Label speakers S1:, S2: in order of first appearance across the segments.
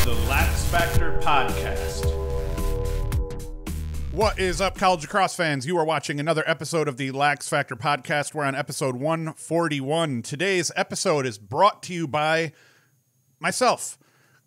S1: the LaxFactor podcast.
S2: What is up, college lacrosse fans? You are watching another episode of the LaxFactor podcast. We're on episode 141. Today's episode is brought to you by myself.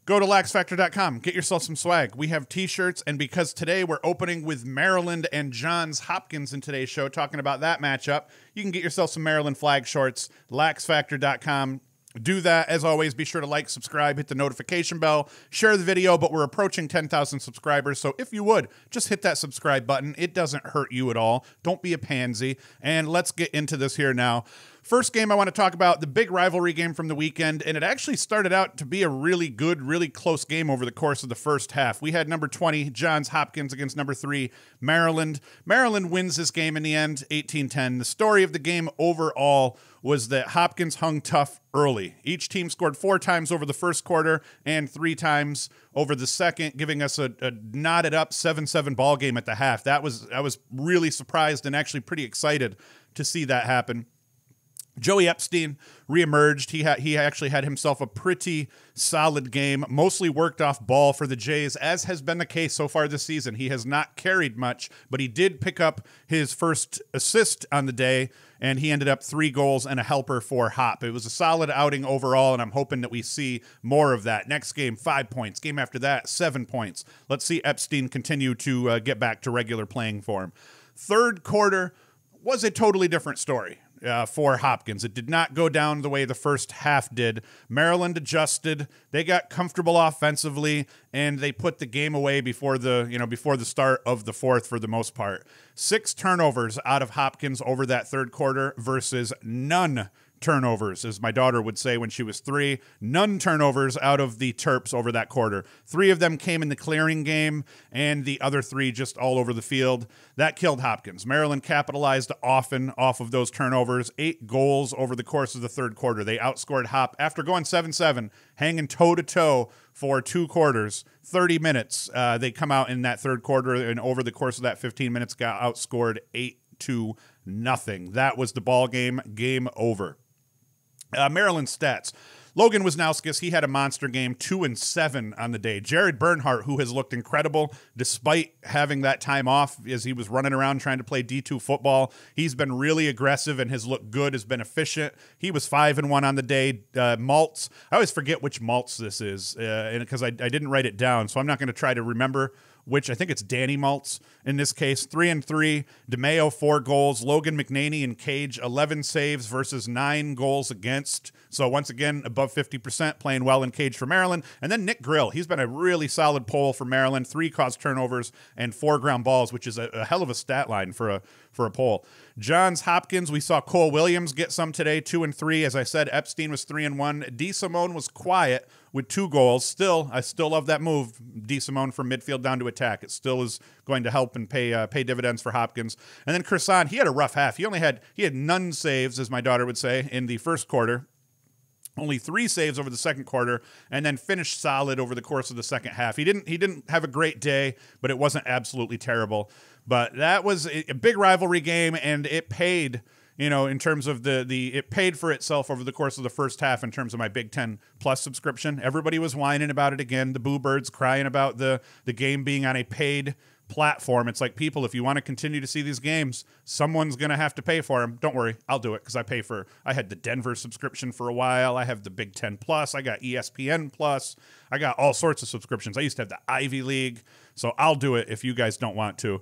S2: Go to laxfactor.com. Get yourself some swag. We have t-shirts, and because today we're opening with Maryland and Johns Hopkins in today's show, talking about that matchup, you can get yourself some Maryland flag shorts, laxfactor.com. Do that. As always, be sure to like, subscribe, hit the notification bell, share the video, but we're approaching 10,000 subscribers, so if you would, just hit that subscribe button. It doesn't hurt you at all. Don't be a pansy, and let's get into this here now. First game I want to talk about, the big rivalry game from the weekend, and it actually started out to be a really good, really close game over the course of the first half. We had number 20, Johns Hopkins, against number 3, Maryland. Maryland wins this game in the end, 18-10. The story of the game overall was that Hopkins hung tough early. Each team scored 4 times over the first quarter and 3 times over the second, giving us a knotted up 7-7 ball game at the half. I was really surprised and actually pretty excited to see that happen. Joey Epstein reemerged. He actually had himself a pretty solid game, mostly worked off ball for the Jays, as has been the case so far this season. He has not carried much, but he did pick up his first assist on the day, and he ended up 3 goals and a helper for Hop. It was a solid outing overall, and I'm hoping that we see more of that. Next game, 5 points. Game after that, 7 points. Let's see Epstein continue to get back to regular playing form. Third quarter was a totally different story. For Hopkins. It did not go down the way the first half did. Maryland adjusted. They got comfortable offensively, and they put the game away before the start of the fourth for the most part. 6 turnovers out of Hopkins over that third quarter versus none turnovers, as my daughter would say when she was 3. None turnovers out of the Terps over that quarter. 3 of them came in the clearing game, and the other 3 just all over the field. That killed Hopkins. Maryland capitalized often off of those turnovers. 8 goals over the course of the third quarter. They outscored Hop after going 7-7, hanging toe-to-toe for 2 quarters, 30 minutes. They come out in that third quarter, and over the course of that 15 minutes got outscored 8-0. That was the ball game. Game over. Maryland stats. Logan Wisnauskas, he had a monster game, 2-7 on the day. Jared Bernhardt, who has looked incredible despite having that time off as he was running around trying to play D2 football. He's been really aggressive and has looked good, has been efficient. He was 5-1 on the day. Maltz, I always forget which Maltz this is because I didn't write it down, so I'm not going to try to remember which. I think it's Danny Maltz in this case. 3-3. DeMayo, 4 goals. Logan McNaney and Cage, 11 saves versus 9 goals against. So once again, above 50%, playing well in Cage for Maryland. And then Nick Grill. He's been a really solid pole for Maryland. 3 caused turnovers and 4 ground balls, which is a hell of a stat line for a pole. Johns Hopkins, we saw Cole Williams get some today, 2-3. As I said, Epstein was 3-1. DeSimone was quiet with 2 goals. I still love that move. DeSimone from midfield down to attack. It still is going to help and pay dividends for Hopkins. And then Croissant, he had a rough half. He had none saves, as my daughter would say, in the first quarter. Only 3 saves over the second quarter, and then finished solid over the course of the second half. He didn't have a great day, but it wasn't absolutely terrible. But that was a big rivalry game, and it paid, in terms of it paid for itself over the course of the first half in terms of my Big Ten Plus subscription. Everybody was whining about it again. The Boo Birds crying about the game being on a paid platform. It's like, people, if you want to continue to see these games, someone's going to have to pay for them. Don't worry, I'll do it because I had the Denver subscription for a while. I have the Big Ten Plus. I got ESPN Plus. I got all sorts of subscriptions. I used to have the Ivy League, so I'll do it if you guys don't want to.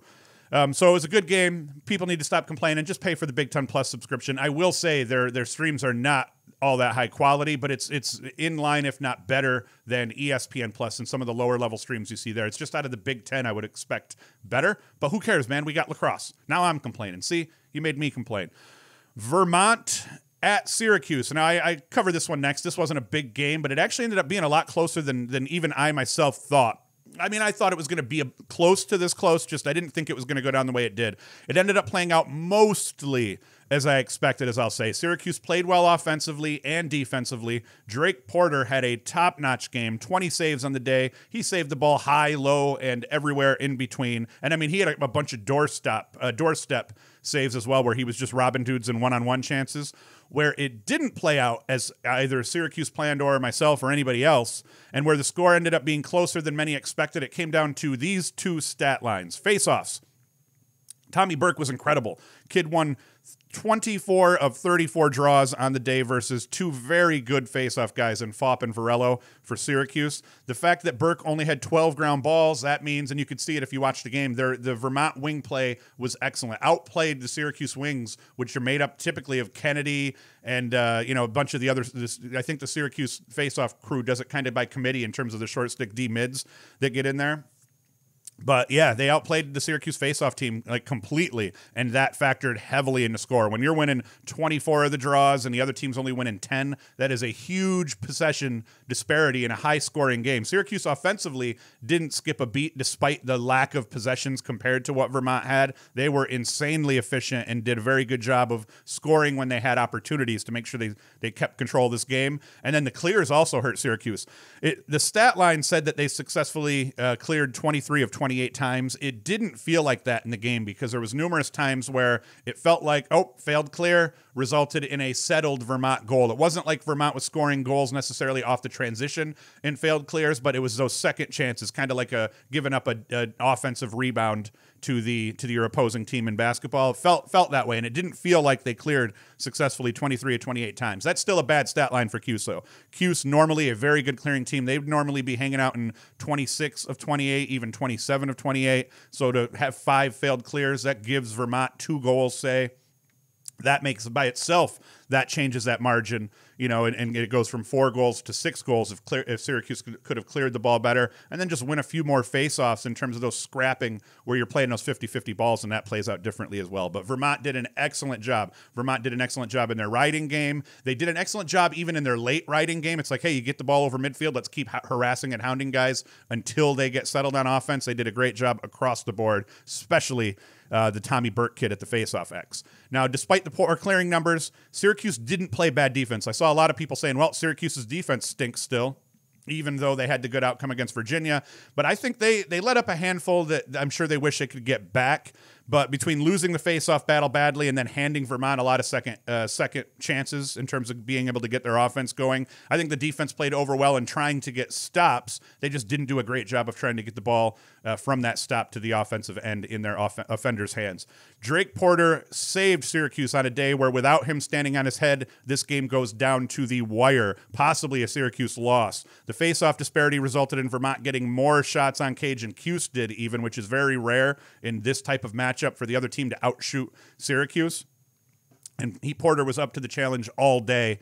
S2: So it was a good game. People need to stop complaining. Just pay for the Big Ten Plus subscription. I will say their streams are not all that high quality, but it's in line, if not better, than ESPN Plus and some of the lower level streams you see there. It's just out of the Big Ten, I would expect better. But who cares, man? We got lacrosse. Now I'm complaining. See, you made me complain. Vermont at Syracuse. Now, I cover this one next. This wasn't a big game, but it actually ended up being a lot closer than even I myself thought. I mean, I thought it was going to be close to this close, just I didn't think it was going to go down the way it did. It ended up playing out mostly as I expected, as I'll say. Syracuse played well offensively and defensively. Drake Porter had a top-notch game, 20 saves on the day. He saved the ball high, low, and everywhere in between. And, I mean, he had a bunch of doorstep saves as well, where he was just robbing dudes in one-on-one chances. Where it didn't play out as either Syracuse planned or myself or anybody else, and where the score ended up being closer than many expected, it came down to these two stat lines. Faceoffs. Tommy Burke was incredible. Kid won 24 of 34 draws on the day versus two very good faceoff guys in Fopp and Varello for Syracuse. The fact that Burke only had 12 ground balls, that means, and you could see it if you watched the game, the Vermont wing play was excellent. Outplayed the Syracuse wings, which are made up typically of Kennedy and a bunch of the others. I think the Syracuse faceoff crew does it kind of by committee in terms of the short stick D mids that get in there. But yeah, they outplayed the Syracuse faceoff team like completely, and that factored heavily in the score. When you're winning 24 of the draws and the other team's only winning 10, that is a huge possession disparity in a high-scoring game. Syracuse offensively didn't skip a beat despite the lack of possessions compared to what Vermont had. They were insanely efficient and did a very good job of scoring when they had opportunities to make sure they kept control of this game. And then the clears also hurt Syracuse. The stat line said that they successfully cleared 23 of 28 times. It didn't feel like that in the game because there was numerous times where it felt like, failed clear, resulted in a settled Vermont goal. It wasn't like Vermont was scoring goals necessarily off the transition in failed clears, but it was those second chances, kind of like giving up an offensive rebound to your opposing team in basketball. It felt that way, and it didn't feel like they cleared successfully 23 of 28 times. That's still a bad stat line for Cuse, though. Cuse, normally a very good clearing team. They'd normally be hanging out in 26 of 28, even 27 of 28. So to have 5 failed clears, that gives Vermont 2 goals, say. That makes by itself, that changes that margin, and it goes from 4 goals to 6 goals if Syracuse could have cleared the ball better, and then just win a few more faceoffs in terms of those scrapping where you're playing those 50-50 balls, and that plays out differently as well. But Vermont did an excellent job. Vermont did an excellent job in their riding game. They did an excellent job even in their late riding game. It's like, hey, you get the ball over midfield, let's keep harassing and hounding guys until they get settled on offense. They did a great job across the board, especially the Tommy Burke kid at the faceoff X. Now, despite the poor clearing numbers, Syracuse didn't play bad defense. I saw a lot of people saying, well, Syracuse's defense stinks still, even though they had the good outcome against Virginia. But I think they let up a handful that I'm sure they wish they could get back. But between losing the faceoff battle badly and then handing Vermont a lot of second chances in terms of being able to get their offense going, I think the defense played over well in trying to get stops. They just didn't do a great job of trying to get the ball from that stop to the offensive end in their offenders' hands. Drake Porter saved Syracuse on a day where without him standing on his head, this game goes down to the wire, possibly a Syracuse loss. The faceoff disparity resulted in Vermont getting more shots on cage than Cuse did even, which is very rare in this type of matchup for the other team to outshoot Syracuse. And Porter was up to the challenge all day,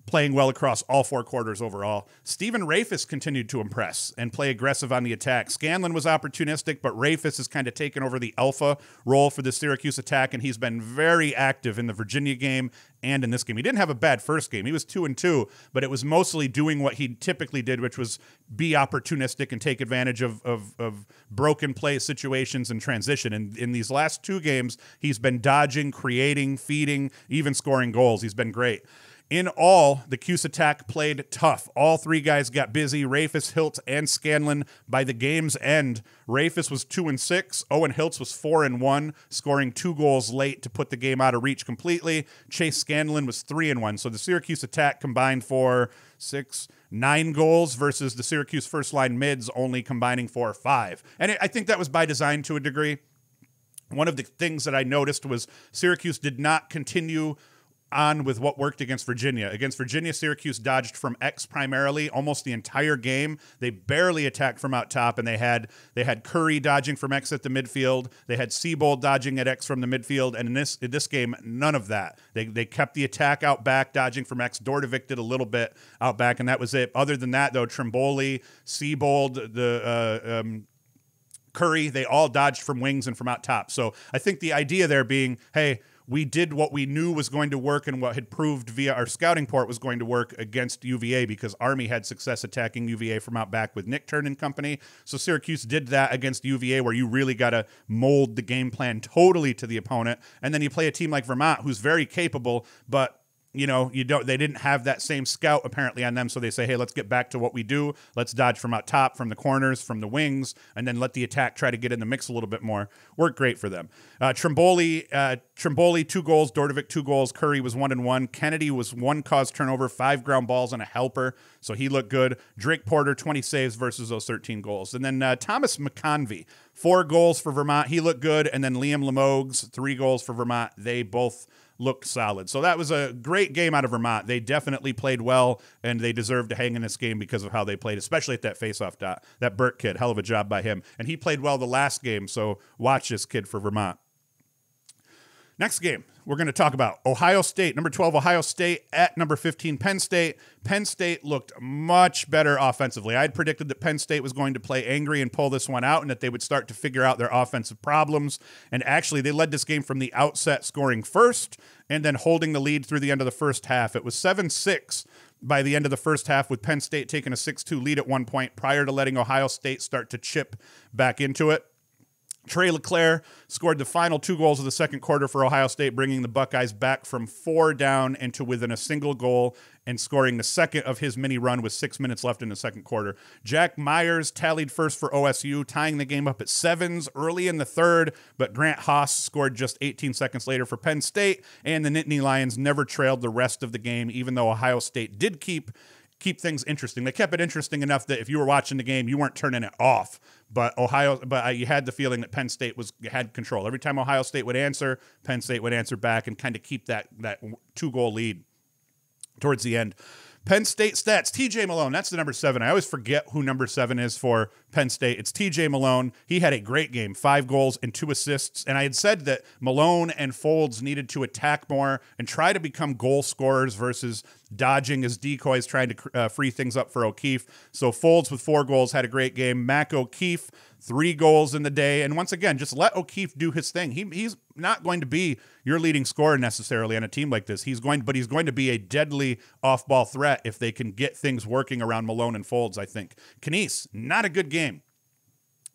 S2: playing well across all 4 quarters overall. Stephen Rehfuss continued to impress and play aggressive on the attack. Scanlan was opportunistic, but Rehfuss has kind of taken over the alpha role for the Syracuse attack, and he's been very active in the Virginia game and in this game. He didn't have a bad first game. He was 2-2, but it was mostly doing what he typically did, which was be opportunistic and take advantage of broken play situations and transition. And in these last 2 games, he's been dodging, creating, feeding, even scoring goals. He's been great. In all, the Cuse attack played tough. All 3 guys got busy, Rehfuss, Hiltz, and Scanlan. By the game's end, Rehfuss was 2-6. Owen Hiltz was 4-1, scoring 2 goals late to put the game out of reach completely. Chase Scanlan was 3-1. So the Syracuse attack combined for 9 goals versus the Syracuse first-line mids only combining for 5. And I think that was by design to a degree. One of the things that I noticed was Syracuse did not continue on with what worked against Virginia. Against Virginia, Syracuse dodged from X primarily almost the entire game. They barely attacked from out top, and they had Curry dodging from X at the midfield. They had Seabold dodging at X from the midfield, and in this game, none of that. They kept the attack out back, dodging from X. Dordevic did a little bit out back, and that was it. Other than that, though, Trimboli, Seabold, Curry, they all dodged from wings and from out top. So I think the idea there being, hey, we did what we knew was going to work and what had proved via our scouting report was going to work against UVA, because Army had success attacking UVA from out back with Nick Turn and company. So Syracuse did that against UVA, where you really got to mold the game plan totally to the opponent. And then you play a team like Vermont, who's very capable, but they didn't have that same scout apparently on them. So they say, hey, let's get back to what we do. Let's dodge from out top, from the corners, from the wings, and then let the attack try to get in the mix a little bit more. Worked great for them. Trimboli, 2 goals. Dordovic, 2 goals. Curry was 1-1. Kennedy was 1 caused turnover, 5 ground balls, and a helper. So he looked good. Drake Porter, 20 saves versus those 13 goals. And then Thomas McConvey, 4 goals for Vermont. He looked good. And then Liam Limoges, 3 goals for Vermont. They both looked solid. So that was a great game out of Vermont. They definitely played well, and they deserved to hang in this game because of how they played, especially at that faceoff dot. That Burke kid, hell of a job by him. And he played well the last game, so watch this kid for Vermont. Next game, we're going to talk about Ohio State, number 12, Ohio State at number 15, Penn State. Penn State looked much better offensively. I had predicted that Penn State was going to play angry and pull this one out, and that they would start to figure out their offensive problems. And actually, they led this game from the outset, scoring first and then holding the lead through the end of the first half. It was 7-6 by the end of the first half, with Penn State taking a 6-2 lead at one point prior to letting Ohio State start to chip back into it. Trey LeClaire scored the final 2 goals of the second quarter for Ohio State, bringing the Buckeyes back from 4 down into within a single goal and scoring the second of his mini run with 6 minutes left in the second quarter. Jack Myers tallied first for OSU, tying the game up at 7s early in the third, but Grant Haas scored just 18 seconds later for Penn State, and the Nittany Lions never trailed the rest of the game, even though Ohio State did keep things interesting. They kept it interesting enough that if you were watching the game, you weren't turning it off. But you had the feeling that Penn State had control. Every time Ohio State would answer, Penn State would answer back and kind of keep that 2-goal lead towards the end. Penn State stats, TJ Malone, that's the number 7. I always forget who number 7 is for Penn State. It's TJ Malone. He had a great game, 5 goals and 2 assists. And I had said that Malone and Folds needed to attack more and try to become goal scorers versus dodging as decoys, trying to free things up for O'Keefe. So Folds with 4 goals had a great game. Mac O'Keefe, 3 goals in the day. And once again, just let O'Keefe do his thing. He's not going to be your leading scorer necessarily on a team like this. He's going to be a deadly off-ball threat if they can get things working around Malone and Folds, I think. Knies, not a good game.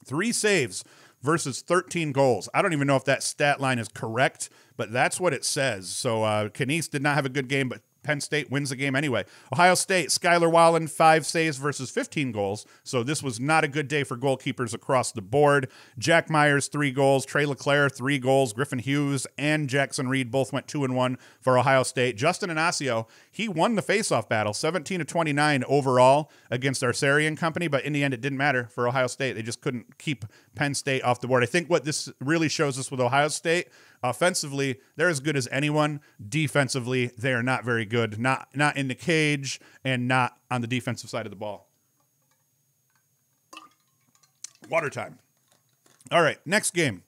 S2: 3 saves versus 13 goals. I don't even know if that stat line is correct, but that's what it says. So Knies did not have a good game, but Penn State wins the game anyway. Ohio State, Skylar Wallen, 5 saves versus 15 goals. So this was not a good day for goalkeepers across the board. Jack Myers, 3 goals. Trey LeClaire, 3 goals. Griffin Hughes and Jackson Reed both went 2-1 for Ohio State. Justin Inacio, he won the faceoff battle, 17-29 overall against our Syrian company, but in the end it didn't matter for Ohio State. They just couldn't keep Penn State off the board. I think what this really shows us with Ohio State, offensively, they're as good as anyone. Defensively, they are not very good. Not in the cage and not on the defensive side of the ball. Water time. All right, next game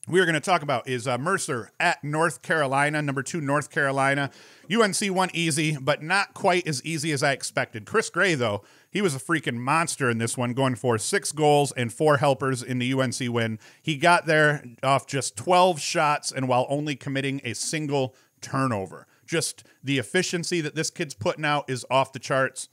S2: we are going to talk about is Mercer at North Carolina, number 2 North Carolina. UNC won easy, but not quite as easy as I expected. Chris Gray, though, he was a freaking monster in this one, going for 6 goals and 4 helpers in the UNC win. He got there off just 12 shots and while only committing a single turnover. Just the efficiency that this kid's putting out is off the charts.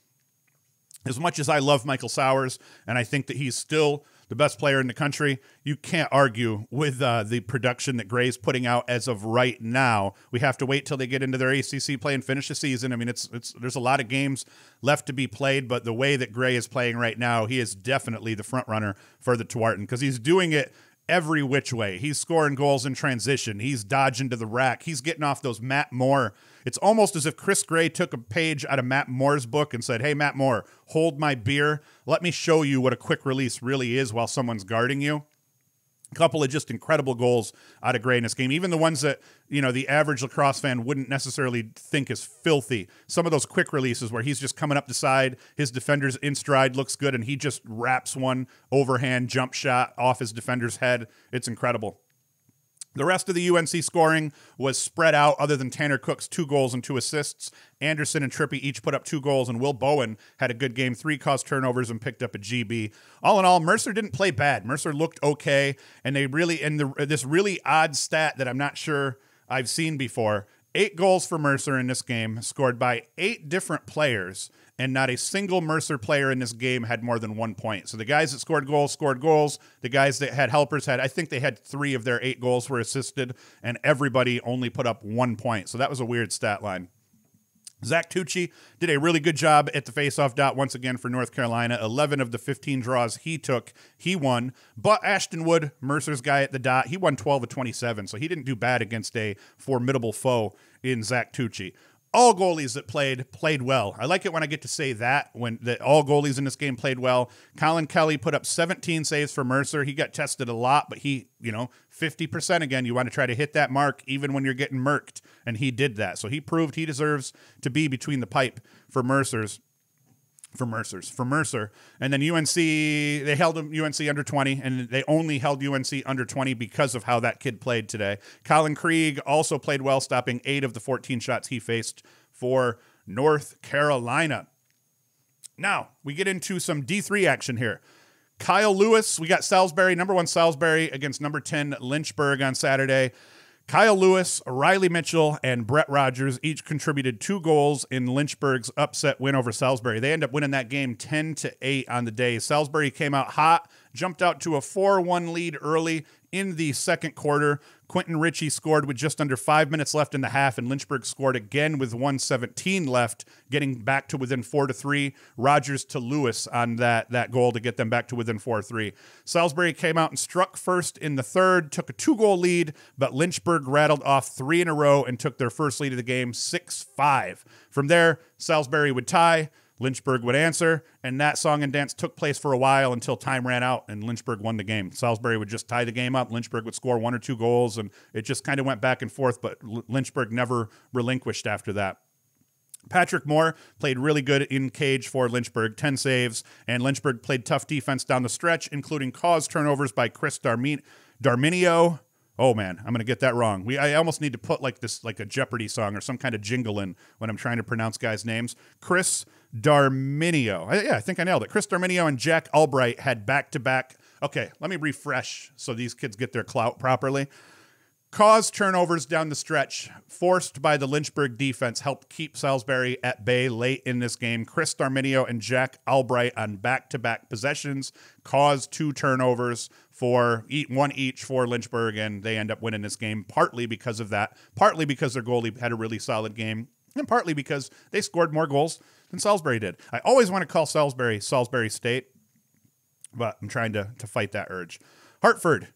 S2: As much as I love Michael Sowers, and I think that he's still the best player in the country, you can't argue with the production that Gray's putting out as of right now. We have to wait till they get into their ACC play and finish the season. I mean, there's a lot of games left to be played, but the way that Gray is playing right now, he is definitely the front runner for the Tewaaraton because he's doing it every which way. He's scoring goals in transition. He's dodging to the rack. He's getting off those Matt Moore. It's almost as if Chris Gray took a page out of Matt Moore's book and said, hey, Matt Moore, hold my beer. Let me show you what a quick release really is while someone's guarding you. A couple of just incredible goals out of Gray in this game. Even the ones that, the average lacrosse fan wouldn't necessarily think is filthy. Some of those quick releases where he's just coming up the side, his defender's in stride, looks good, and he just wraps one overhand jump shot off his defender's head. It's incredible. The rest of the UNC scoring was spread out other than Tanner Cook's 2 goals and 2 assists. Anderson and Trippy each put up 2 goals, and Will Bowen had a good game, 3 caused turnovers and picked up a GB. All in all, Mercer didn't play bad. Mercer looked okay, and this really odd stat that I'm not sure I've seen before. 8 goals for Mercer in this game, scored by 8 different players, and not a single Mercer player in this game had more than 1 point. So the guys that scored goals. The guys that had helpers I think they had 3 of their 8 goals were assisted, and everybody only put up 1 point. So that was a weird stat line. Zach Tucci did a really good job at the faceoff dot once again for North Carolina. 11 of the 15 draws he took, he won. But Ashton Wood, Mercer's guy at the dot, he won 12 of 27, so he didn't do bad against a formidable foe in Zach Tucci. All goalies that played well. I like it when I get to say that, all goalies in this game played well. Colin Kelly put up 17 saves for Mercer. He got tested a lot, but he, 50% again. You want to try to hit that mark even when you're getting murked, and he did that. So he proved he deserves to be between the pipe for Mercer. And then UNC, they held UNC under 20, and they only held UNC under 20 because of how that kid played today. Colin Krieg also played well, stopping 8 of the 14 shots he faced for North Carolina. Now, we get into some D3 action here. Kyle Lewis, we got Salisbury, number 1 Salisbury against number 10 Lynchburg on Saturday. Kyle Lewis, Riley Mitchell, and Brett Rogers each contributed 2 goals in Lynchburg's upset win over Salisbury. They end up winning that game 10-8 on the day. Salisbury came out hot, jumped out to a 4-1 lead early in the second quarter. Quentin Ritchie scored with just under 5 minutes left in the half, and Lynchburg scored again with 1:17 left, getting back to within 4-3. Rogers to Lewis on that goal to get them back to within 4-3. Salisbury came out and struck first in the third, took a 2-goal lead, but Lynchburg rattled off 3 in a row and took their first lead of the game, 6-5. From there, Salisbury would tie, Lynchburg would answer, and that song and dance took place for a while until time ran out and Lynchburg won the game. Salisbury would just tie the game up. Lynchburg would score 1 or 2 goals, and it just kind of went back and forth, but Lynchburg never relinquished after that. Patrick Moore played really good in cage for Lynchburg, 10 saves, and Lynchburg played tough defense down the stretch, including caused turnovers by Chris Darminio. Oh man, I'm going to get that wrong. I almost need to put like a Jeopardy song or some kind of jingle in when I'm trying to pronounce guys' names. Chris Darminio. I think I nailed it. Chris Darminio and Jack Albright had back-to-back. Okay, let me refresh so these kids get their clout properly. Caused turnovers down the stretch, forced by the Lynchburg defense, helped keep Salisbury at bay late in this game. Chris Darminio and Jack Albright on back-to-back possessions caused 2 turnovers for 1 each for Lynchburg, and they end up winning this game partly because of that, partly because their goalie had a really solid game, and partly because they scored more goals than Salisbury did. I always want to call Salisbury State, but I'm trying to fight that urge. Hartford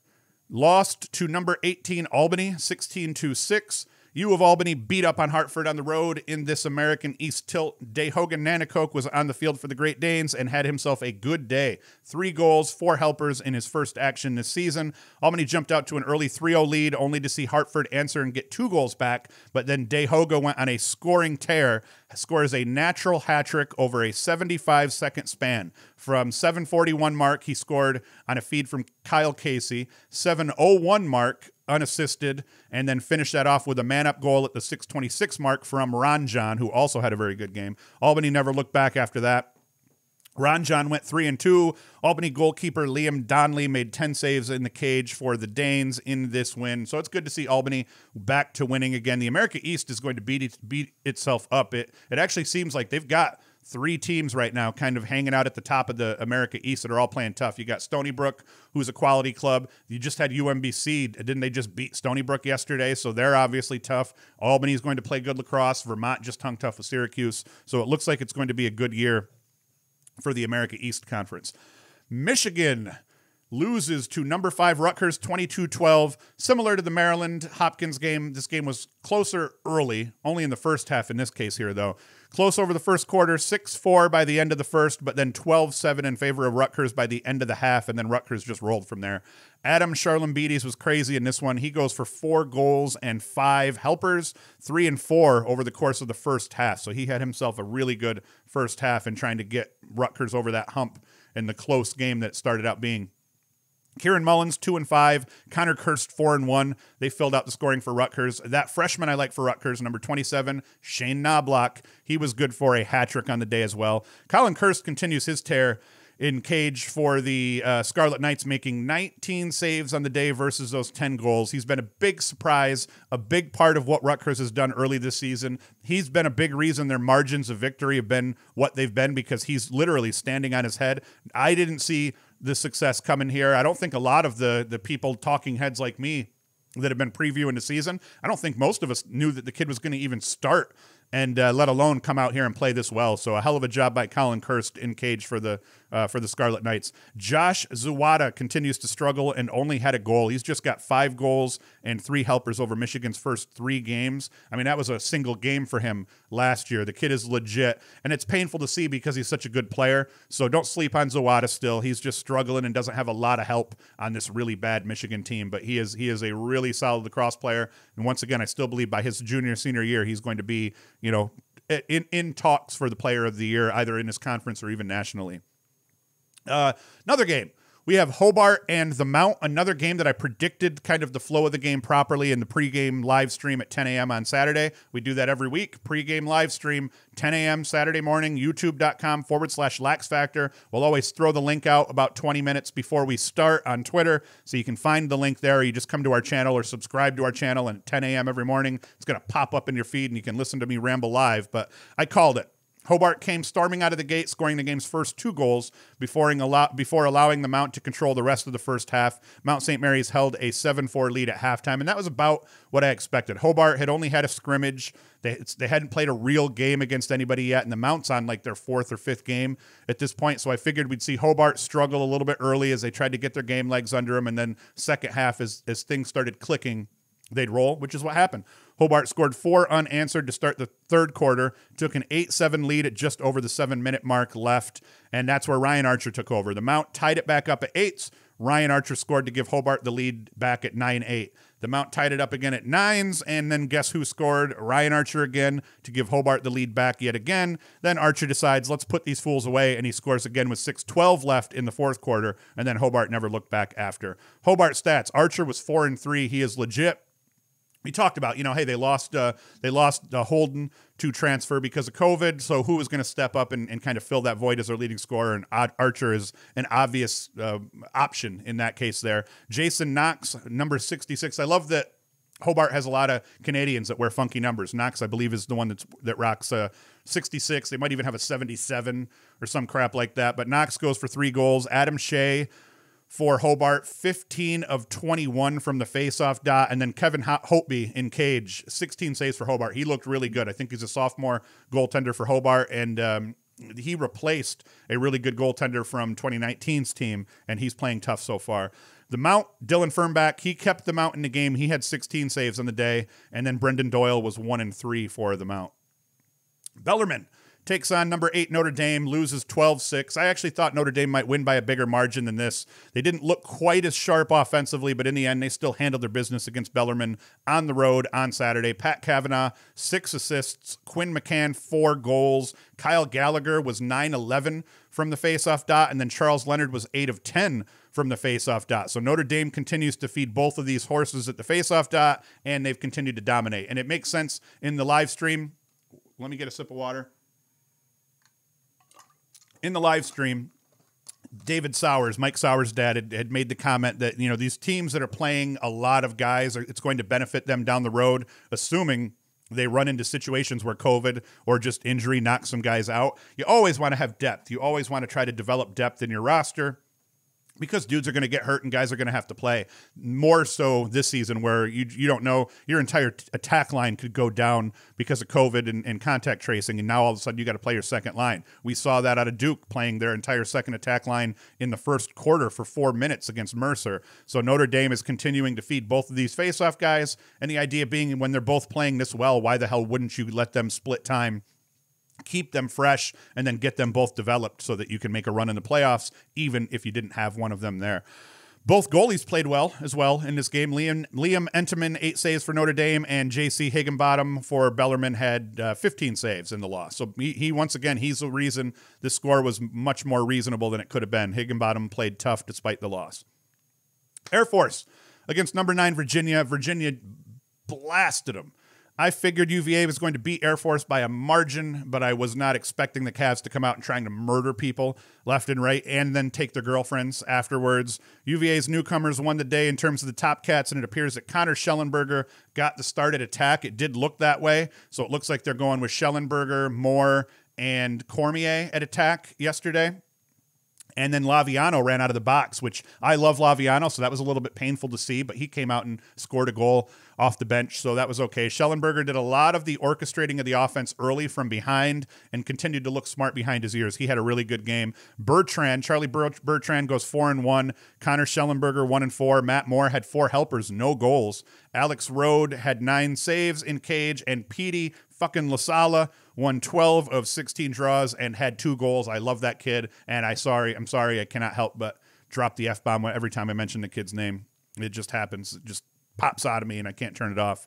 S2: lost to number 18 Albany, 16-6. U of Albany beat up on Hartford on the road in this American East tilt. Dahogan Nanakoke was on the field for the Great Danes and had himself a good day. 3 goals, 4 helpers in his first action this season. Albany jumped out to an early 3-0 lead, only to see Hartford answer and get 2 goals back, but then Dahoga went on a scoring tear, scores a natural hat trick over a 75-second span. From 7:41 mark, he scored on a feed from Kyle Casey, 7:01 mark, unassisted, and then finished that off with a man-up goal at the 6:26 mark from Ranjan, who also had a very good game. Albany never looked back after that. Ranjan went 3-2. Albany goalkeeper Liam Donnelly made 10 saves in the cage for the Danes in this win. So it's good to see Albany back to winning again. The America East is going to beat itself up. It actually seems like they've got 3 teams right now kind of hanging out at the top of the America East that are all playing tough. You got Stony Brook, who's a quality club. You just had UMBC. Didn't they just beat Stony Brook yesterday? So they're obviously tough. Albany's going to play good lacrosse. Vermont just hung tough with Syracuse. So it looks like it's going to be a good year for the America East Conference. Michigan loses to number 5 Rutgers 22-12. Similar to the Maryland Hopkins game, this game was closer early, only in the first half in this case here, though. Close over the first quarter, 6-4 by the end of the first, but then 12-7 in favor of Rutgers by the end of the half, and then Rutgers just rolled from there. Adam Charlambides was crazy in this one. He goes for 4 goals and 5 helpers, 3 and 4 over the course of the first half. So he had himself a really good first half in trying to get Rutgers over that hump in the close game that started out being. Kieran Mullins, 2 and 5. Connor Kirst, 4 and 1. They filled out the scoring for Rutgers. That freshman I like for Rutgers, number 27, Shane Knobloch. He was good for a hat trick on the day as well. Colin Kirst continues his tear in cage for the Scarlet Knights, making 19 saves on the day versus those 10 goals. He's been a big surprise, a big part of what Rutgers has done early this season. He's been a big reason their margins of victory have been what they've been, because he's literally standing on his head. I didn't see the success coming here. I don't think a lot of the people, talking heads like me that have been previewing the season, I don't think most of us knew that the kid was going to even start, and let alone come out here and play this well. So a hell of a job by Colin Kirst in cage for the Scarlet Knights. Josh Zawada continues to struggle and only had a goal. He's just got 5 goals and 3 helpers over Michigan's first 3 games. I mean, that was a single game for him last year. The kid is legit, and it's painful to see because he's such a good player. So don't sleep on Zawada still. He's just struggling and doesn't have a lot of help on this really bad Michigan team, but he is a really solid lacrosse player. And once again, I still believe by his senior year, he's going to be, in talks for the player of the year, either in his conference or even nationally. Another game. We have Hobart and the Mount, another game that I predicted kind of the flow of the game properly in the pregame live stream at 10 a.m. on Saturday. We do that every week. Pregame live stream, 10 a.m. Saturday morning, youtube.com/LaxFactor. We'll always throw the link out about 20 minutes before we start on Twitter, so you can find the link there. You just come to our channel or subscribe to our channel, and at 10 a.m. every morning, it's going to pop up in your feed, and you can listen to me ramble live. But I called it. Hobart came storming out of the gate, scoring the game's first 2 goals before allowing the Mount to control the rest of the first half. Mount St. Mary's held a 7-4 lead at halftime, and that was about what I expected. Hobart had only had a scrimmage. They hadn't played a real game against anybody yet, and the Mount's on like their 4th or 5th game at this point, so I figured we'd see Hobart struggle a little bit early as they tried to get their game legs under them, and then second half, as things started clicking, they'd roll, which is what happened. Hobart scored 4 unanswered to start the third quarter, took an 8-7 lead at just over the 7-minute mark left, and that's where Ryan Archer took over. The Mount tied it back up at 8s. Ryan Archer scored to give Hobart the lead back at 9-8. The Mount tied it up again at 9s, and then guess who scored? Ryan Archer again to give Hobart the lead back yet again. Then Archer decides, let's put these fools away, and he scores again with 6:12 left in the fourth quarter, and then Hobart never looked back after. Hobart stats, Archer was 4-3. He is legit. We talked about, hey, they lost Holden to transfer because of COVID, so who was going to step up and kind of fill that void as their leading scorer, and Archer is an obvious option in that case there. Jason Knox, number 66. I love that Hobart has a lot of Canadians that wear funky numbers. Knox, I believe, is the one that rocks 66. They might even have a 77 or some crap like that, but Knox goes for 3 goals. Adam Shea for Hobart, 15 of 21 from the faceoff dot, and then Kevin Hopeby in cage, 16 saves for Hobart. He looked really good. I think he's a sophomore goaltender for Hobart, and he replaced a really good goaltender from 2019's team, and he's playing tough so far. The Mount, Dylan Fernback, he kept the Mount in the game. He had 16 saves on the day, and then Brendan Doyle was 1-3 for the Mount. Bellarmine takes on number 8 Notre Dame, loses 12-6. I actually thought Notre Dame might win by a bigger margin than this. They didn't look quite as sharp offensively, but in the end, they still handled their business against Bellarmine on the road on Saturday. Pat Kavanaugh, 6 assists. Quinn McCann, 4 goals. Kyle Gallagher was 9-11 from the faceoff dot, and then Charles Leonard was 8 of 10 from the faceoff dot. So Notre Dame continues to feed both of these horses at the faceoff dot, and they've continued to dominate. And it makes sense in the live stream. Let me get a sip of water. In the live stream, David Sowers, Mike Sowers' dad, had made the comment that, these teams that are playing a lot of guys, it's going to benefit them down the road, assuming they run into situations where COVID or just injury knocks some guys out. You always want to have depth. You always want to try to develop depth in your roster, because dudes are going to get hurt and guys are going to have to play. More so this season, where you don't know, your entire attack line could go down because of COVID and contact tracing, and now all of a sudden you got to play your second line. We saw that out of Duke, playing their entire second attack line in the first quarter for 4 minutes against Mercer. So Notre Dame is continuing to feed both of these faceoff guys, and the idea being, when they're both playing this well, why the hell wouldn't you let them split time, keep them fresh, and then get them both developed so that you can make a run in the playoffs, even if you didn't have one of them there. Both goalies played well as well in this game. Liam Entenmann, 8 saves for Notre Dame, and J.C. Higginbottom for Bellarmine had 15 saves in the loss. So he once again, he's the reason this score was much more reasonable than it could have been. Higginbottom played tough despite the loss. Air Force against number 9 Virginia. Virginia blasted them. I figured UVA was going to beat Air Force by a margin, but I was not expecting the Cavs to come out and trying to murder people left and right and then take their girlfriends afterwards. UVA's newcomers won the day in terms of the top cats, and it appears that Connor Schellenberger got the start at attack. It did look that way, so it looks like they're going with Schellenberger, Moore, and Cormier at attack yesterday. And then Laviano ran out of the box, which I love Laviano, so that was a little bit painful to see, but he came out and scored a goal off the bench, so that was okay. Schellenberger did a lot of the orchestrating of the offense early from behind and continued to look smart behind his ears. He had a really good game. Charlie Bertrand goes 4-1. Connor Schellenberger 1-4. Matt Moore had 4 helpers, no goals. Alex Rode had 9 saves in cage, and Petey fucking Lasala won 12 of 16 draws and had 2 goals. I love that kid, and I'm sorry, I cannot help but drop the F-bomb every time I mention the kid's name. It just happens. It just pops out of me, and I can't turn it off.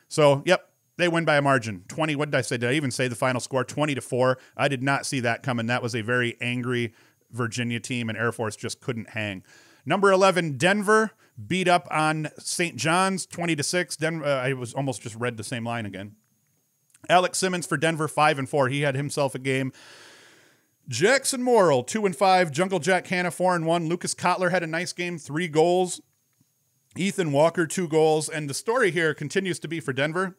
S2: So, yep, they win by a margin. 20, what did I say? Did I even say the final score? 20-4. I did not see that coming. That was a very angry Virginia team, and Air Force just couldn't hang. Number 11, Denver beat up on St. John's 20-6. Denver, I was almost just read the same line again. Alex Simmons for Denver, 5-4. He had himself a game. Jackson Morrill, 2-5. Jungle Jack Hanna, 4-1. Lucas Kotler had a nice game, 3 goals. Ethan Walker, 2 goals. And the story here continues to be for Denver.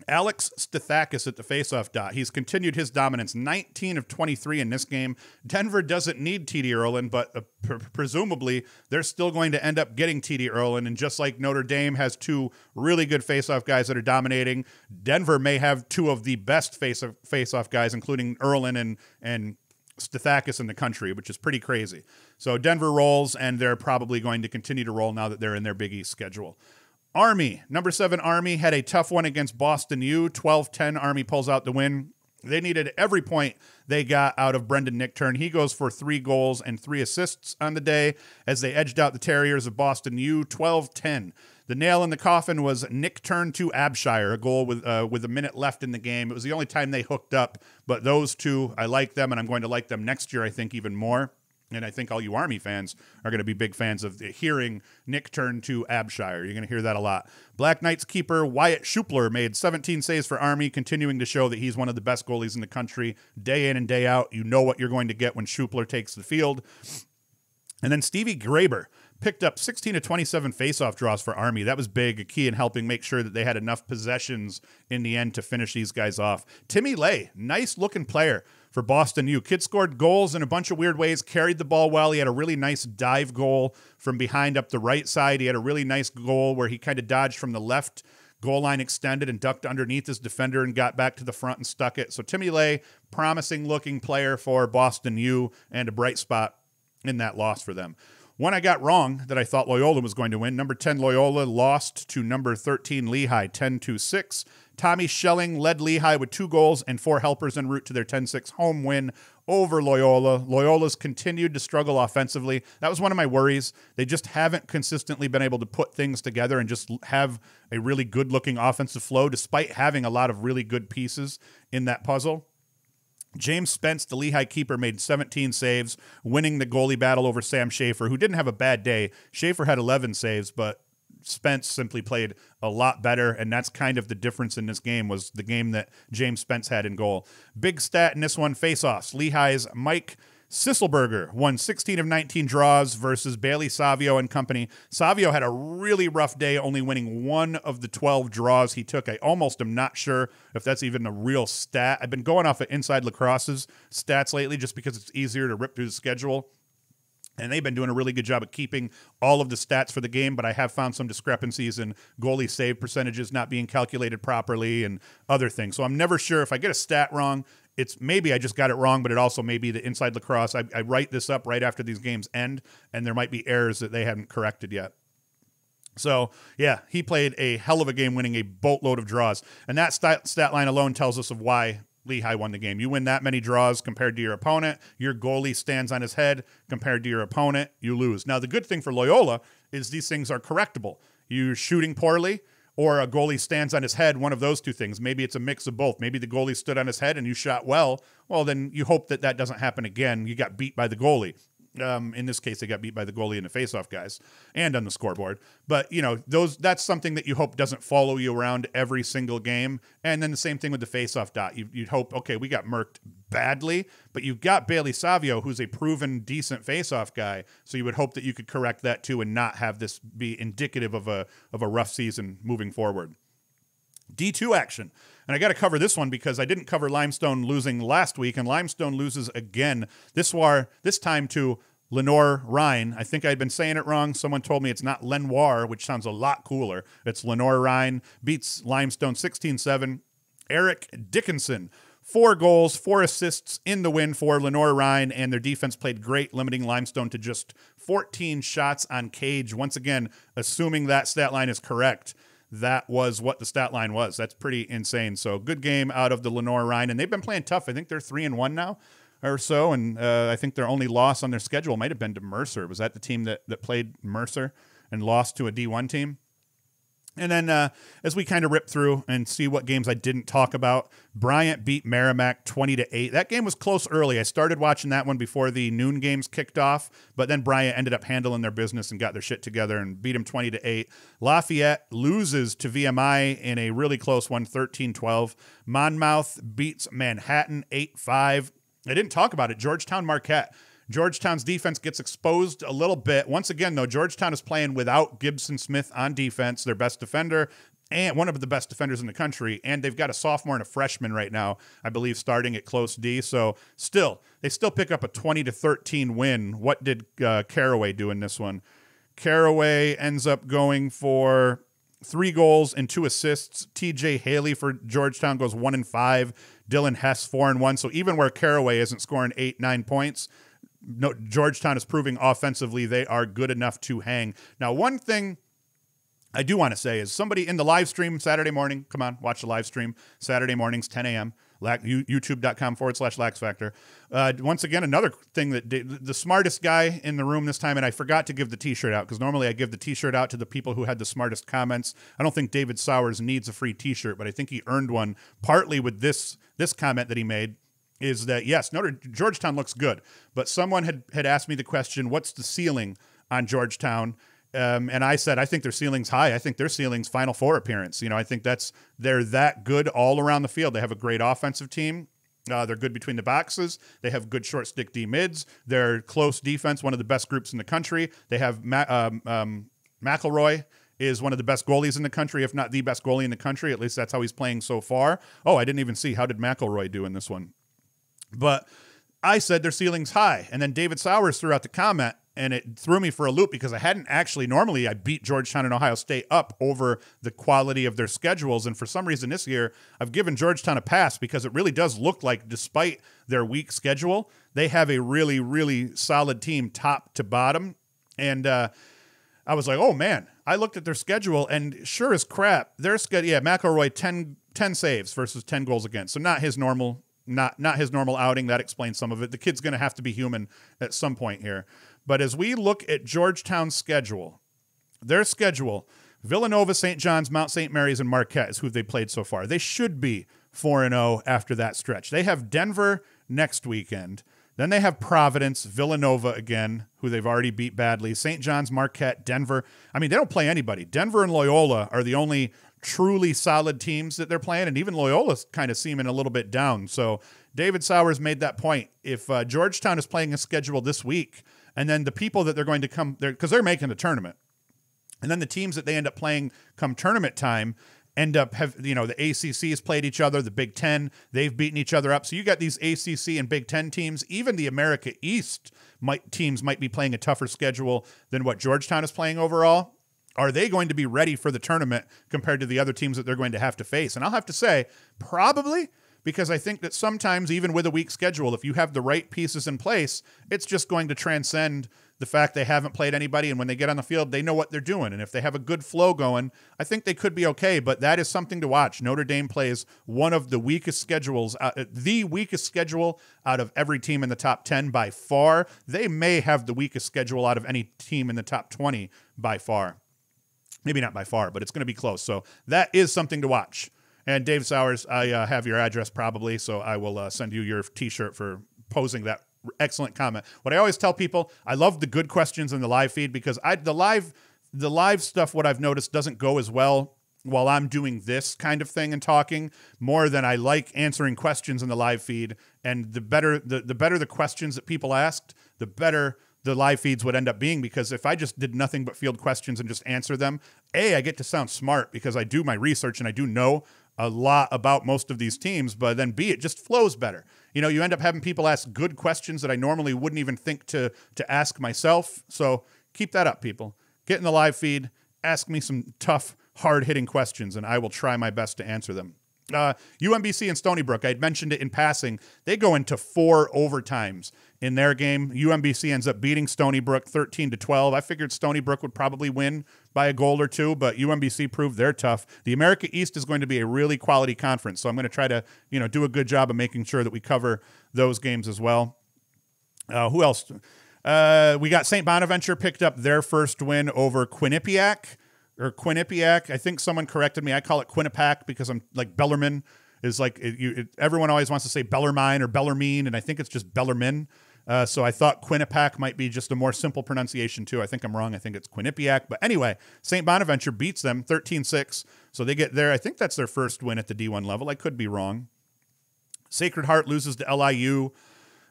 S2: Alex Stathakis at the faceoff dot. He's continued his dominance, 19 of 23 in this game. Denver doesn't need TD Erlin, but presumably they're still going to end up getting TD Erlin. And just like Notre Dame has 2 really good faceoff guys that are dominating, Denver may have 2 of the best faceoff guys, including Erlin and Stathakis in the country, which is pretty crazy. So Denver rolls, and they're probably going to continue to roll now that they're in their Big East schedule. Army, number 7 Army had a tough one against Boston U. 12-10, Army pulls out the win. They needed every point they got out of Brendan Nickturn. He goes for 3 goals and 3 assists on the day as they edged out the Terriers of Boston U. 12-10. The nail in the coffin was Nickturn to Abshire, a goal with a minute left in the game. It was the only time they hooked up, but those 2, I like them, and I'm going to like them next year, I think, even more. And I think all you Army fans are going to be big fans of hearing Nick turn to Abshire. You're going to hear that a lot. Black Knights keeper Wyatt Schupler made 17 saves for Army, continuing to show that he's one of the best goalies in the country. Day in and day out, you know what you're going to get when Schupler takes the field. And then Stevie Graber picked up 16 of 27 faceoff draws for Army. That was big, a key in helping make sure that they had enough possessions in the end to finish these guys off. Timmy Lay, nice-looking player for Boston U. Kid scored goals in a bunch of weird ways, carried the ball well. He had a really nice dive goal from behind up the right side. He had a really nice goal where he kind of dodged from the left goal line extended and ducked underneath his defender and got back to the front and stuck it. So Timmy Lay, promising-looking player for Boston U and a bright spot in that loss for them. One I got wrong that I thought Loyola was going to win. Number 10 Loyola lost to number 13 Lehigh 10-6. Tommy Schelling led Lehigh with 2 goals and 4 helpers en route to their 10-6 home win over Loyola. Loyola's continued to struggle offensively. That was one of my worries. They just haven't consistently been able to put things together and just have a really good-looking offensive flow despite having a lot of really good pieces in that puzzle. James Spence, the Lehigh keeper, made 17 saves, winning the goalie battle over Sam Schaefer, who didn't have a bad day. Schaefer had 11 saves, but Spence simply played a lot better, and that's kind of the difference in this game, was the game that James Spence had in goal. Big stat in this one, face-offs. Lehigh's Mike Sisselberger won 16 of 19 draws versus Bailey Savio and company. Savio had a really rough day, only winning 1 of the 12 draws he took. I almost am not sure if that's even a real stat. I've been going off of Inside Lacrosse's stats lately just because it's easier to rip through the schedule. And they've been doing a really good job of keeping all of the stats for the game, but I have found some discrepancies in goalie save percentages not being calculated properly and other things. So I'm never sure if I get a stat wrong. It's maybe I just got it wrong, but it also may be the Inside Lacrosse. I write this up right after these games end, and there might be errors that they haven't corrected yet. So, yeah, he played a hell of a game, winning a boatload of draws. And that stat line alone tells us of why Lehigh won the game. You win that many draws compared to your opponent, your goalie stands on his head. Compared to your opponent, you lose. Now, the good thing for Loyola is these things are correctable. You're shooting poorly, or a goalie stands on his head, one of those two things. Maybe it's a mix of both. Maybe the goalie stood on his head and you shot well. Well, then you hope that that doesn't happen again. You got beat by the goalie. In this case, they got beat by the goalie and the faceoff guys and on the scoreboard. But, that's something that you hope doesn't follow you around every single game. And then the same thing with the faceoff dot. You'd hope, okay, we got murked badly, but you've got Bailey Savio, who's a proven decent faceoff guy. So you would hope that you could correct that too and not have this be indicative of a rough season moving forward. D2 action. And I got to cover this one because I didn't cover Limestone losing last week, and Limestone loses again this time to Lenoir Rhine. I think I'd been saying it wrong. Someone told me it's not Lenoir, which sounds a lot cooler. It's Lenoir Rhine. Beats Limestone 16-7. Eric Dickinson, 4 goals, 4 assists in the win for Lenoir Rhine, and their defense played great, limiting Limestone to just 14 shots on cage. Once again, assuming that stat line is correct, that was what the stat line was. That's pretty insane. So good game out of the Lenoir Rhine, and they've been playing tough. I think they're 3-1 now or so, and I think their only loss on their schedule might have been to Mercer. Was that the team that played Mercer and lost to a D1 team? And then as we kind of rip through and see what games I didn't talk about, Bryant beat Merrimack 20-8. That game was close early. I started watching that one before the noon games kicked off, but then Bryant ended up handling their business and got their shit together and beat them 20-8. Lafayette loses to VMI in a really close one, 13-12. Monmouth beats Manhattan 8-5. I didn't talk about it. Georgetown Marquette. Georgetown's defense gets exposed a little bit. Once again, though, Georgetown is playing without Gibson Smith on defense, their best defender, and one of the best defenders in the country. And they've got a sophomore and a freshman right now, I believe, starting at close D. So they still pick up a 20-13 win. What did Caraway do in this one? Caraway ends up going for 3 goals and 2 assists. TJ Haley for Georgetown goes 1-5. Dylan Hess 4-1. So even where Caraway isn't scoring 8-9 points, no, Georgetown is proving offensively they are good enough to hang. Now, one thing I do want to say is somebody in the live stream Saturday morning, come on, watch the live stream, Saturday mornings, 10 a.m., youtube.com/LaxFactor. Once again, another thing that the smartest guy in the room this time, and I forgot to give the T-shirt out because normally I give the T-shirt out to the people who had the smartest comments. I don't think David Sowers needs a free T-shirt, but I think he earned one partly with this comment that he made. Is that, yes, Georgetown looks good, but someone had asked me the question, what's the ceiling on Georgetown? And I said, I think their ceiling's high. I think their ceiling's Final Four appearance. I think they're that good all around the field. They have a great offensive team. They're good between the boxes. They have good short stick D mids. They're close defense, one of the best groups in the country. They have McElroy is one of the best goalies in the country, if not the best goalie in the country. At least that's how he's playing so far. Oh, I didn't even see. How did McElroy do in this one? But I said their ceiling's high. And then David Sowers threw out the comment, and it threw me for a loop because I hadn't actually, normally I beat Georgetown and Ohio State up over the quality of their schedules. And for some reason this year, I've given Georgetown a pass because it really does look like, despite their weak schedule, they have a really, really solid team top to bottom. And I was like, oh man, I looked at their schedule and sure as crap, their schedule, McElroy 10 saves versus 10 goals against. So not his normal outing. That explains some of it. The kid's going to have to be human at some point here. But as we look at Georgetown's schedule, their schedule, Villanova, St. John's, Mount St. Mary's, and Marquette is who they played so far. They should be 4-0 after that stretch. They have Denver next weekend. Then they have Providence, Villanova again, who they've already beat badly, St. John's, Marquette, Denver. I mean, they don't play anybody. Denver and Loyola are the only truly solid teams that they're playing, and even Loyola's kind of seeming a little bit down. So David Sowers made that point. If Georgetown is playing a schedule this week, and then the people that they're going to come there, because they're making the tournament, and then the teams that they end up playing come tournament time end up the ACC has played each other, the Big Ten, they've beaten each other up. So you got these ACC and Big Ten teams, even the America East teams might be playing a tougher schedule than what Georgetown is playing overall. Are they going to be ready for the tournament compared to the other teams that they're going to have to face? And I'll have to say, probably, because I think that sometimes, even with a weak schedule, if you have the right pieces in place, it's just going to transcend the fact they haven't played anybody, and when they get on the field, they know what they're doing. And if they have a good flow going, I think they could be okay, but that is something to watch. Notre Dame plays one of the weakest schedules, the weakest schedule out of every team in the top 10 by far. They may have the weakest schedule out of any team in the top 20 by far. Maybe not by far, but it's going to be close. So that is something to watch. And Dave Sowers, I have your address probably, so I will send you your T-shirt for posing that excellent comment. What I always tell people, I love the good questions in the live feed because the live stuff, what I've noticed, doesn't go as well while I'm doing this kind of thing and talking more than I like answering questions in the live feed. And the better the questions that people asked, the better the live feeds would end up being, because if I just did nothing but field questions and just answer them, A, I get to sound smart because I do my research and I do know a lot about most of these teams, but then B, it just flows better. You know, you end up having people ask good questions that I normally wouldn't even think to ask myself. So keep that up, people. Get in the live feed, ask me some tough, hard-hitting questions, and I will try my best to answer them. UMBC and Stony Brook, I had mentioned it in passing. They go into 4 overtimes in their game. UMBC ends up beating Stony Brook 13-12. I figured Stony Brook would probably win by a goal or two, but UMBC proved they're tough. The America East is going to be a really quality conference, so I'm going to try to, do a good job of making sure that we cover those games as well. Who else? We got St. Bonaventure picked up their first win over Quinnipiac. I think someone corrected me. I call it Quinnipiac because I'm like Bellarmine is like everyone always wants to say Bellarmine or Bellarmine, and I think it's just Bellarmine. So I thought Quinnipiac might be just a more simple pronunciation too. I think I'm wrong. I think it's Quinnipiac. But anyway, St. Bonaventure beats them 13-6. So they get there. I think that's their first win at the D1 level. I could be wrong. Sacred Heart loses to LIU.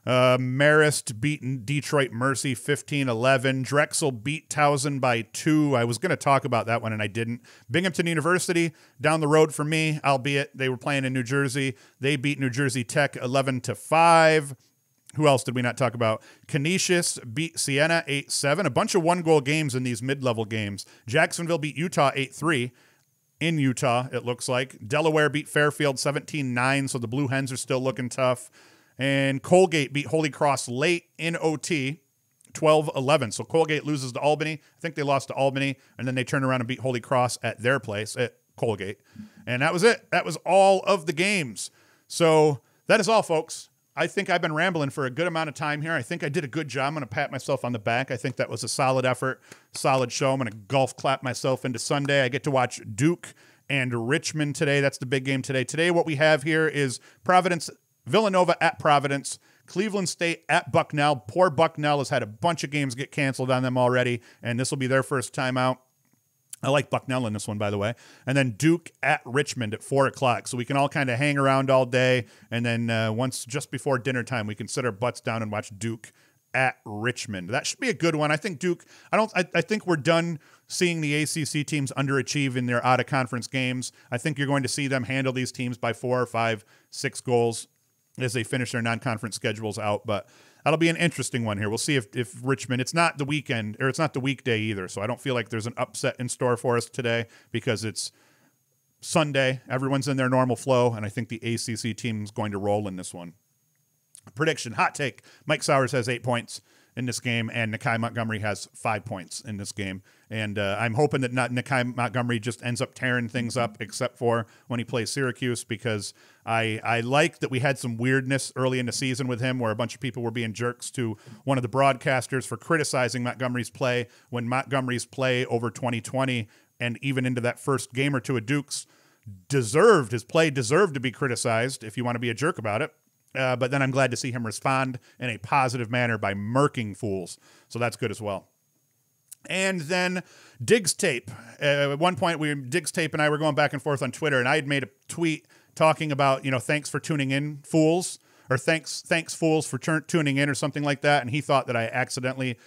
S2: Marist beaten Detroit Mercy 15-11. Drexel beat Towson by 2. I was going to talk about that one and I didn't. Binghamton University down the road from me, albeit they were playing in New Jersey. They beat New Jersey Tech 11-5. Who else did we not talk about? Canisius beat Siena 8-7. A bunch of one-goal games in these mid-level games. Jacksonville beat Utah 8-3. In Utah, it looks like. Delaware beat Fairfield 17-9, so the Blue Hens are still looking tough. And Colgate beat Holy Cross late in OT, 12-11. So Colgate loses to Albany. I think they lost to Albany, and then they turn around and beat Holy Cross at their place at Colgate. And that was it. That was all of the games. So that is all, folks. I think I've been rambling for a good amount of time here. I think I did a good job. I'm going to pat myself on the back. I think that was a solid effort, solid show. I'm going to golf clap myself into Sunday. I get to watch Duke and Richmond today. That's the big game today. Today, what we have here is Villanova at Providence, Cleveland State at Bucknell. Poor Bucknell has had a bunch of games get canceled on them already, and this will be their first time out. I like Bucknell in this one, by the way. And then Duke at Richmond at 4 o'clock. So we can all kind of hang around all day, and then once just before dinner time, we can sit our butts down and watch Duke at Richmond. That should be a good one. I think Duke, I think we're done seeing the ACC teams underachieve in their out-of-conference games. I think you're going to see them handle these teams by 4 or 5, 6 goals as they finish their non-conference schedules out. But that'll be an interesting one here. We'll see if Richmond, it's not the weekend, or it's not the weekday either, so I don't feel like there's an upset in store for us today because it's Sunday. Everyone's in their normal flow, and I think the ACC team is going to roll in this one. Prediction, hot take, Mike Sowers has 8 points in this game, and Nakai Montgomery has 5 points in this game. And I'm hoping that not Nakai Montgomery just ends up tearing things up, except for when he plays Syracuse, because I like that we had some weirdness early in the season with him where a bunch of people were being jerks to one of the broadcasters for criticizing Montgomery's play when Montgomery's play over 2020 and even into that first game or two of Duke's his play deserved to be criticized if you want to be a jerk about it. But then I'm glad to see him respond in a positive manner by murking fools. So that's good as well. And then Diggs Tape. At one point, Diggs Tape and I were going back and forth on Twitter, and I had made a tweet talking about, thanks for tuning in, fools, or thanks fools for tuning in or something like that. And he thought that I accidentally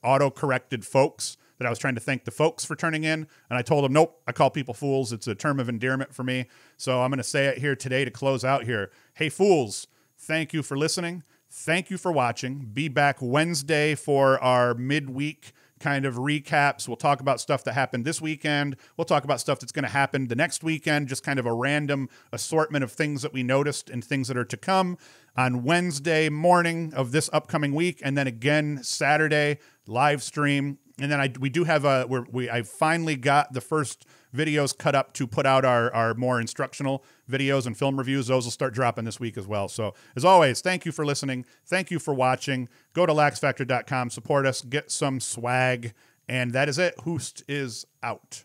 S2: auto-corrected folks, that I was trying to thank the folks for turning in. And I told him, nope, I call people fools. It's a term of endearment for me. So I'm going to say it here today to close out here. Hey, fools, thank you for listening. Thank you for watching. Be back Wednesday for our midweek kind of recaps. We'll talk about stuff that happened this weekend. We'll talk about stuff that's going to happen the next weekend, just kind of a random assortment of things that we noticed and things that are to come on Wednesday morning of this upcoming week. And then again, Saturday, live stream. And then we do have I finally got the first videos cut up to put out our more instructional videos and film reviews. Those will start dropping this week as well. So as always, thank you for listening. Thank you for watching. Go to LaxFactor.com, support us, get some swag. And that is it. Hoost is out.